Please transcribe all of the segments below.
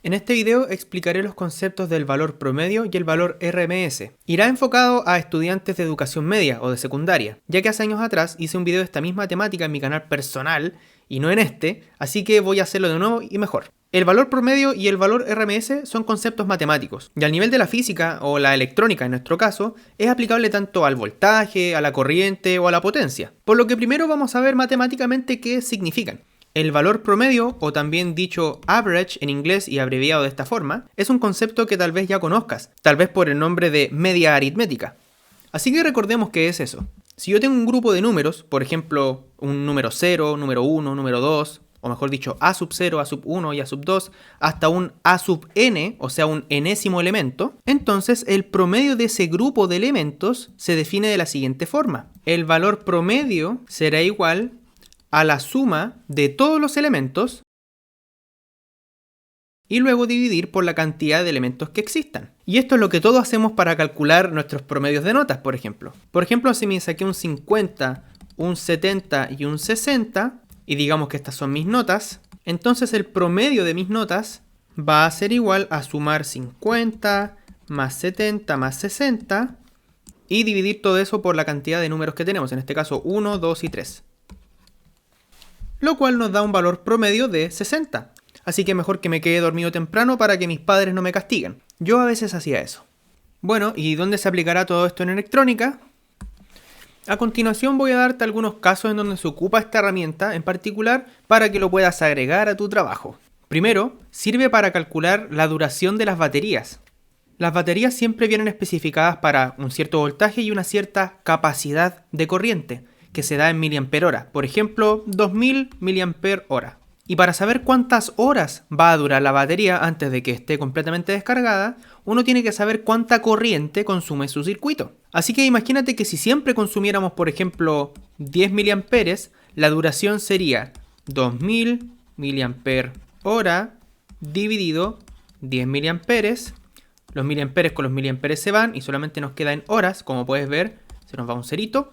En este video explicaré los conceptos del valor promedio y el valor RMS. Irá enfocado a estudiantes de educación media o de secundaria, ya que hace años atrás hice un video de esta misma temática en mi canal personal y no en este, así que voy a hacerlo de nuevo y mejor. El valor promedio y el valor RMS son conceptos matemáticos, y al nivel de la física o la electrónica en nuestro caso, es aplicable tanto al voltaje, a la corriente o a la potencia. Por lo que primero vamos a ver matemáticamente qué significan. El valor promedio, o también dicho average en inglés y abreviado de esta forma, es un concepto que tal vez ya conozcas, tal vez por el nombre de media aritmética. Así que recordemos qué es eso. Si yo tengo un grupo de números, por ejemplo, un número 0, número 1, número 2, o mejor dicho, a sub 0, a sub 1 y a sub 2, hasta un a sub n, o sea un enésimo elemento, entonces el promedio de ese grupo de elementos se define de la siguiente forma. El valor promedio será igual a la suma de todos los elementos y luego dividir por la cantidad de elementos que existan. Y esto es lo que todos hacemos para calcular nuestros promedios de notas, por ejemplo. Por ejemplo, si me saqué un 50, un 70 y un 60, y digamos que estas son mis notas, entonces el promedio de mis notas va a ser igual a sumar 50 más 70 más 60 y dividir todo eso por la cantidad de números que tenemos, en este caso 1, 2 y 3. Lo cual nos da un valor promedio de 60. Así que mejor que me quede dormido temprano para que mis padres no me castiguen. Yo a veces hacía eso. Bueno, ¿y dónde se aplicará todo esto en electrónica? A continuación voy a darte algunos casos en donde se ocupa esta herramienta en particular para que lo puedas agregar a tu trabajo. Primero, sirve para calcular la duración de las baterías. Las baterías siempre vienen especificadas para un cierto voltaje y una cierta capacidad de corriente, que se da en miliampere-hora, por ejemplo 2000 miliampere-hora. Y para saber cuántas horas va a durar la batería antes de que esté completamente descargada, uno tiene que saber cuánta corriente consume su circuito. Así que imagínate que si siempre consumiéramos, por ejemplo, 10 miliamperes, la duración sería 2000 miliampere-hora dividido 10 miliamperes. Los miliamperes con los miliamperes se van y solamente nos queda en horas, como puedes ver, se nos va un cerito.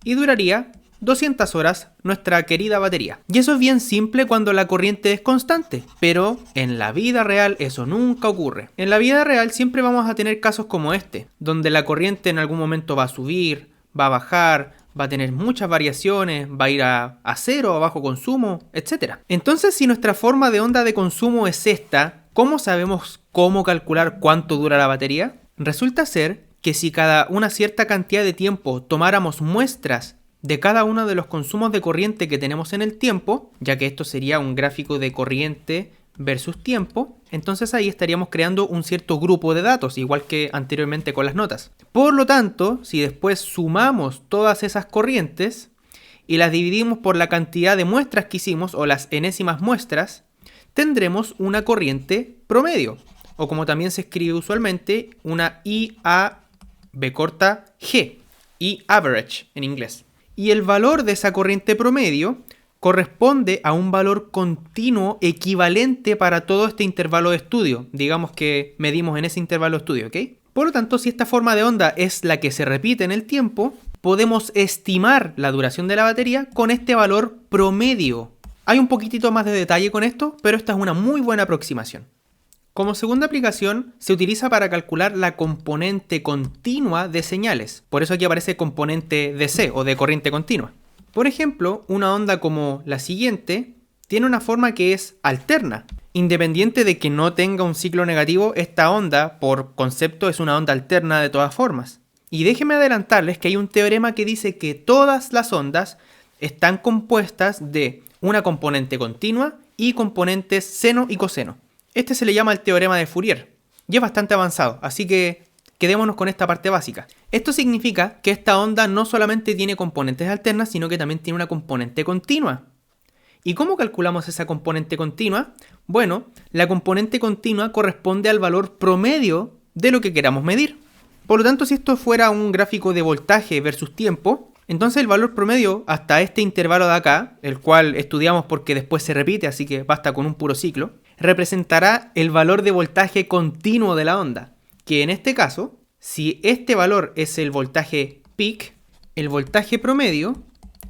Y duraría 200 horas nuestra querida batería. Y eso es bien simple cuando la corriente es constante, pero en la vida real eso nunca ocurre. En la vida real siempre vamos a tener casos como este, donde la corriente en algún momento va a subir, va a bajar, va a tener muchas variaciones, va a ir a cero, a bajo consumo, etc. Entonces, si nuestra forma de onda de consumo es esta, ¿cómo sabemos cómo calcular cuánto dura la batería? Resulta ser que si cada una cierta cantidad de tiempo tomáramos muestras de cada uno de los consumos de corriente que tenemos en el tiempo, ya que esto sería un gráfico de corriente versus tiempo, entonces ahí estaríamos creando un cierto grupo de datos, igual que anteriormente con las notas. Por lo tanto, si después sumamos todas esas corrientes y las dividimos por la cantidad de muestras que hicimos, o las enésimas muestras, tendremos una corriente promedio, o como también se escribe usualmente, una IAB corta G, y average en inglés. Y el valor de esa corriente promedio corresponde a un valor continuo equivalente para todo este intervalo de estudio. Digamos que medimos en ese intervalo de estudio, ¿ok? Por lo tanto, si esta forma de onda es la que se repite en el tiempo, podemos estimar la duración de la batería con este valor promedio. Hay un poquitito más de detalle con esto, pero esta es una muy buena aproximación. Como segunda aplicación, se utiliza para calcular la componente continua de señales. Por eso aquí aparece componente DC o de corriente continua. Por ejemplo, una onda como la siguiente tiene una forma que es alterna. Independiente de que no tenga un ciclo negativo, esta onda, por concepto, es una onda alterna de todas formas. Y déjenme adelantarles que hay un teorema que dice que todas las ondas están compuestas de una componente continua y componentes seno y coseno. Este se le llama el teorema de Fourier y es bastante avanzado, así que quedémonos con esta parte básica. Esto significa que esta onda no solamente tiene componentes alternas, sino que también tiene una componente continua. ¿Y cómo calculamos esa componente continua? Bueno, la componente continua corresponde al valor promedio de lo que queramos medir. Por lo tanto, si esto fuera un gráfico de voltaje versus tiempo, entonces el valor promedio hasta este intervalo de acá, el cual estudiamos porque después se repite, así que basta con un puro ciclo, representará el valor de voltaje continuo de la onda, que en este caso, si este valor es el voltaje peak, el voltaje promedio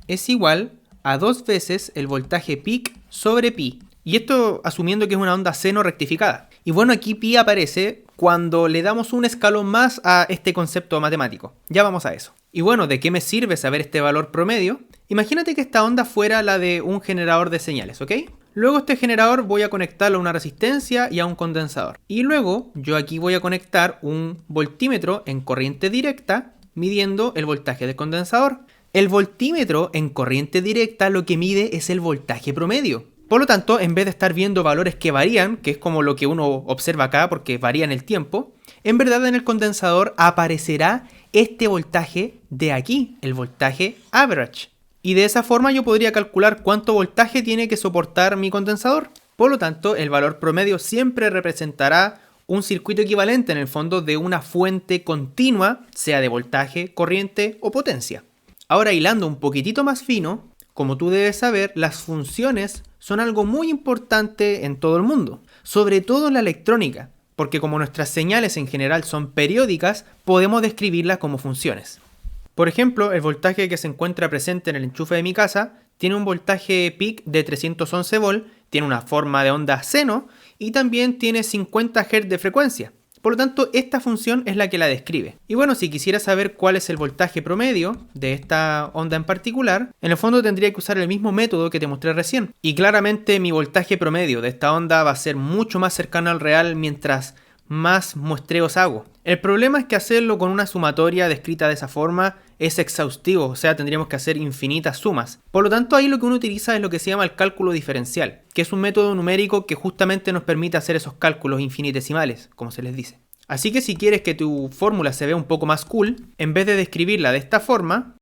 es igual a 2 veces el voltaje peak sobre pi. Y esto asumiendo que es una onda seno rectificada. Y bueno, aquí pi aparece cuando le damos un escalón más a este concepto matemático. Ya vamos a eso. Y bueno, ¿de qué me sirve saber este valor promedio? Imagínate que esta onda fuera la de un generador de señales, ¿ok? Luego este generador voy a conectarlo a una resistencia y a un condensador. Y luego yo aquí voy a conectar un voltímetro en corriente directa midiendo el voltaje del condensador. El voltímetro en corriente directa lo que mide es el voltaje promedio. Por lo tanto, en vez de estar viendo valores que varían, que es como lo que uno observa acá porque varía en el tiempo, en verdad en el condensador aparecerá este voltaje de aquí, el voltaje average. Y de esa forma yo podría calcular cuánto voltaje tiene que soportar mi condensador. Por lo tanto, el valor promedio siempre representará un circuito equivalente en el fondo de una fuente continua, sea de voltaje, corriente o potencia. Ahora, hilando un poquitito más fino, como tú debes saber, las funciones son algo muy importante en todo el mundo, sobre todo en la electrónica, porque como nuestras señales en general son periódicas, podemos describirlas como funciones. Por ejemplo, el voltaje que se encuentra presente en el enchufe de mi casa tiene un voltaje peak de 311 volt, tiene una forma de onda seno y también tiene 50 Hz de frecuencia. Por lo tanto, esta función es la que la describe. Y bueno, si quisiera saber cuál es el voltaje promedio de esta onda en particular, en el fondo tendría que usar el mismo método que te mostré recién. Y claramente mi voltaje promedio de esta onda va a ser mucho más cercano al real mientras más muestreos hago. El problema es que hacerlo con una sumatoria descrita de esa forma es exhaustivo, o sea, tendríamos que hacer infinitas sumas. Por lo tanto, ahí lo que uno utiliza es lo que se llama el cálculo diferencial, que es un método numérico que justamente nos permite hacer esos cálculos infinitesimales, como se les dice. Así que si quieres que tu fórmula se vea un poco más cool, en vez de describirla de esta forma,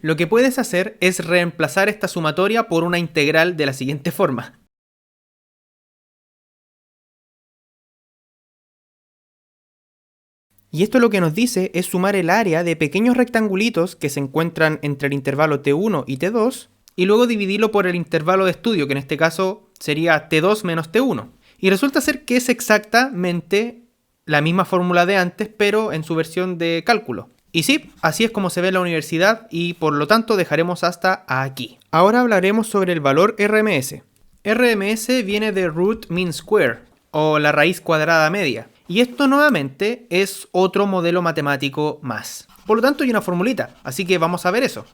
lo que puedes hacer es reemplazar esta sumatoria por una integral de la siguiente forma. Y esto lo que nos dice es sumar el área de pequeños rectangulitos que se encuentran entre el intervalo T1 y T2 y luego dividirlo por el intervalo de estudio, que en este caso sería T2 menos T1. Y resulta ser que es exactamente la misma fórmula de antes, pero en su versión de cálculo. Y sí, así es como se ve en la universidad y por lo tanto dejaremos hasta aquí. Ahora hablaremos sobre el valor RMS. RMS viene de root mean square, o la raíz cuadrada media. Y esto nuevamente es otro modelo matemático más. Por lo tanto hay una formulita, así que vamos a ver eso.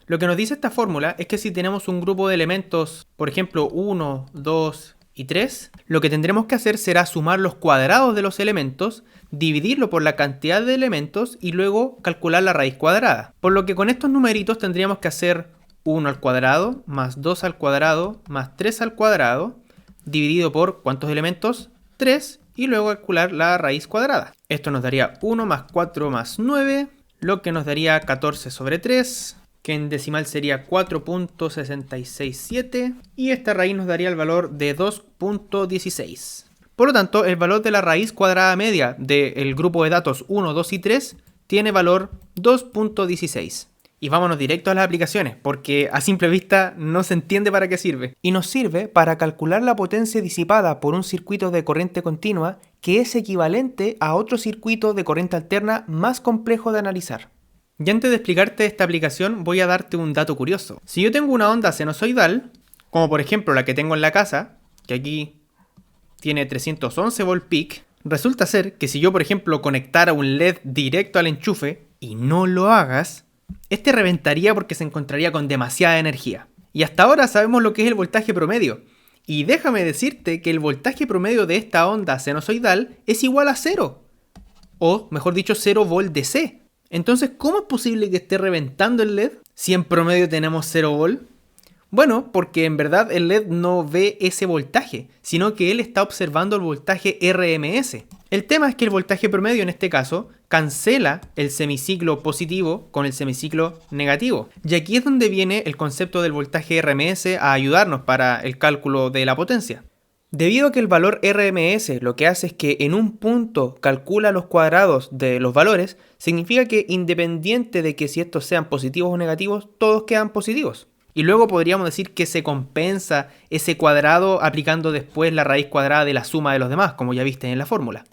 Lo que nos dice esta fórmula es que si tenemos un grupo de elementos, por ejemplo 1, 2 y 3, lo que tendremos que hacer será sumar los cuadrados de los elementos, dividirlo por la cantidad de elementos y luego calcular la raíz cuadrada. Por lo que con estos numeritos tendríamos que hacer 1 al cuadrado, más 2 al cuadrado, más 3 al cuadrado, dividido por ¿cuántos elementos? 3, y luego calcular la raíz cuadrada. Esto nos daría 1 más 4 más 9, lo que nos daría 14 sobre 3, que en decimal sería 4.667, y esta raíz nos daría el valor de 2.16. Por lo tanto, el valor de la raíz cuadrada media del grupo de datos 1, 2 y 3 tiene valor 2.16. Y vámonos directo a las aplicaciones, porque a simple vista no se entiende para qué sirve. Y nos sirve para calcular la potencia disipada por un circuito de corriente continua que es equivalente a otro circuito de corriente alterna más complejo de analizar. Y antes de explicarte esta aplicación voy a darte un dato curioso. Si yo tengo una onda sinusoidal, como por ejemplo la que tengo en la casa, que aquí tiene 311 volt peak, resulta ser que si yo por ejemplo conectara un LED directo al enchufe y no lo hagas, este reventaría porque se encontraría con demasiada energía. Y hasta ahora sabemos lo que es el voltaje promedio. Y déjame decirte que el voltaje promedio de esta onda sinusoidal es igual a 0. O, mejor dicho, 0 volt DC. Entonces, ¿cómo es posible que esté reventando el LED si en promedio tenemos 0 volt? Bueno, porque en verdad el LED no ve ese voltaje, sino que él está observando el voltaje RMS. El tema es que el voltaje promedio en este caso cancela el semiciclo positivo con el semiciclo negativo. Y aquí es donde viene el concepto del voltaje RMS a ayudarnos para el cálculo de la potencia. Debido a que el valor RMS lo que hace es que en un punto calcula los cuadrados de los valores, significa que independiente de que si estos sean positivos o negativos, todos quedan positivos. Y luego podríamos decir que se compensa ese cuadrado aplicando después la raíz cuadrada de la suma de los demás, como ya viste en la fórmula.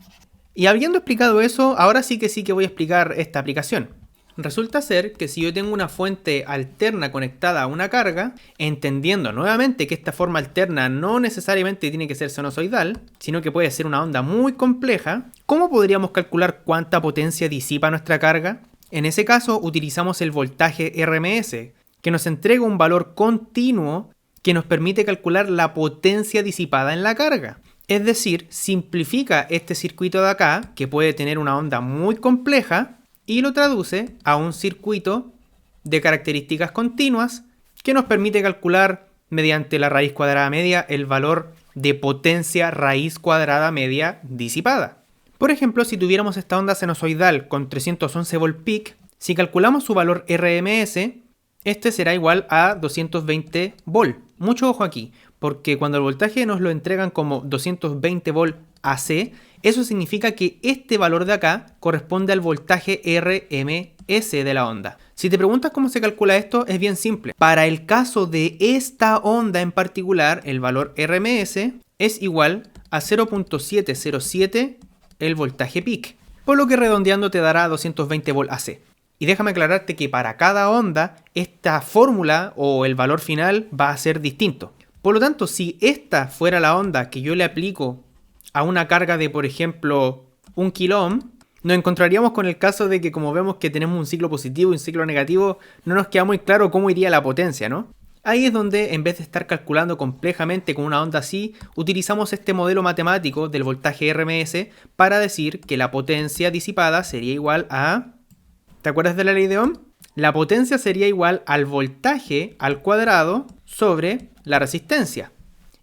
Y habiendo explicado eso, ahora sí que voy a explicar esta aplicación. Resulta ser que si yo tengo una fuente alterna conectada a una carga, entendiendo nuevamente que esta forma alterna no necesariamente tiene que ser sinusoidal, sino que puede ser una onda muy compleja, ¿cómo podríamos calcular cuánta potencia disipa nuestra carga? En ese caso utilizamos el voltaje RMS, que nos entrega un valor continuo que nos permite calcular la potencia disipada en la carga. Es decir, simplifica este circuito de acá, que puede tener una onda muy compleja, y lo traduce a un circuito de características continuas que nos permite calcular mediante la raíz cuadrada media el valor de potencia raíz cuadrada media disipada. Por ejemplo, si tuviéramos esta onda sinusoidal con 311 volt peak, si calculamos su valor RMS, este será igual a 220 volt. Mucho ojo aquí, porque cuando el voltaje nos lo entregan como 220 volt AC, eso significa que este valor de acá corresponde al voltaje RMS de la onda. Si te preguntas cómo se calcula esto, es bien simple. Para el caso de esta onda en particular, el valor RMS es igual a 0.707 el voltaje peak, por lo que redondeando te dará 220 volt AC. Y déjame aclararte que para cada onda, esta fórmula o el valor final va a ser distinto. Por lo tanto, si esta fuera la onda que yo le aplico a una carga de, por ejemplo, 1 kΩ, nos encontraríamos con el caso de que, como vemos que tenemos un ciclo positivo y un ciclo negativo, no nos queda muy claro cómo iría la potencia, ¿no? Ahí es donde, en vez de estar calculando complejamente con una onda así, utilizamos este modelo matemático del voltaje RMS para decir que la potencia disipada sería igual a... ¿Te acuerdas de la ley de Ohm? La potencia sería igual al voltaje al cuadrado sobre la resistencia.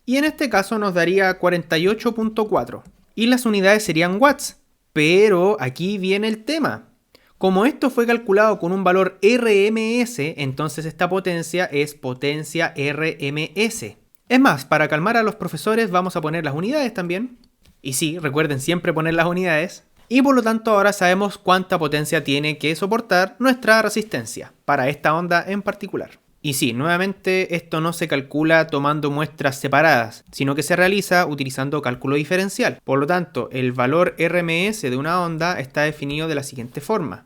Y en este caso nos daría 48.4. Y las unidades serían watts. Pero aquí viene el tema. Como esto fue calculado con un valor RMS, entonces esta potencia es potencia RMS. Es más, para calmar a los profesores vamos a poner las unidades también. Y sí, recuerden siempre poner las unidades. Y por lo tanto ahora sabemos cuánta potencia tiene que soportar nuestra resistencia para esta onda en particular. Y sí, nuevamente esto no se calcula tomando muestras separadas, sino que se realiza utilizando cálculo diferencial. Por lo tanto, el valor RMS de una onda está definido de la siguiente forma.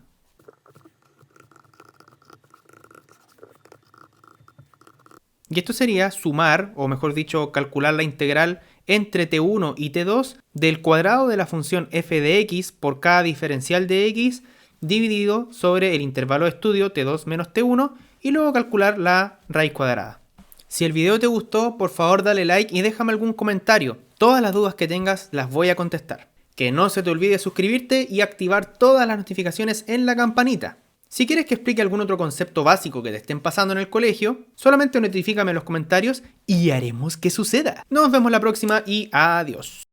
Y esto sería sumar, o mejor dicho, calcular la integral entre t1 y t2 del cuadrado de la función f de x por cada diferencial de x dividido sobre el intervalo de estudio t2 menos t1 y luego calcular la raíz cuadrada. Si el video te gustó, por favor dale like y déjame algún comentario. Todas las dudas que tengas las voy a contestar. Que no se te olvide suscribirte y activar todas las notificaciones en la campanita. Si quieres que explique algún otro concepto básico que te estén pasando en el colegio, solamente notifícame en los comentarios y haremos que suceda. Nos vemos la próxima y adiós.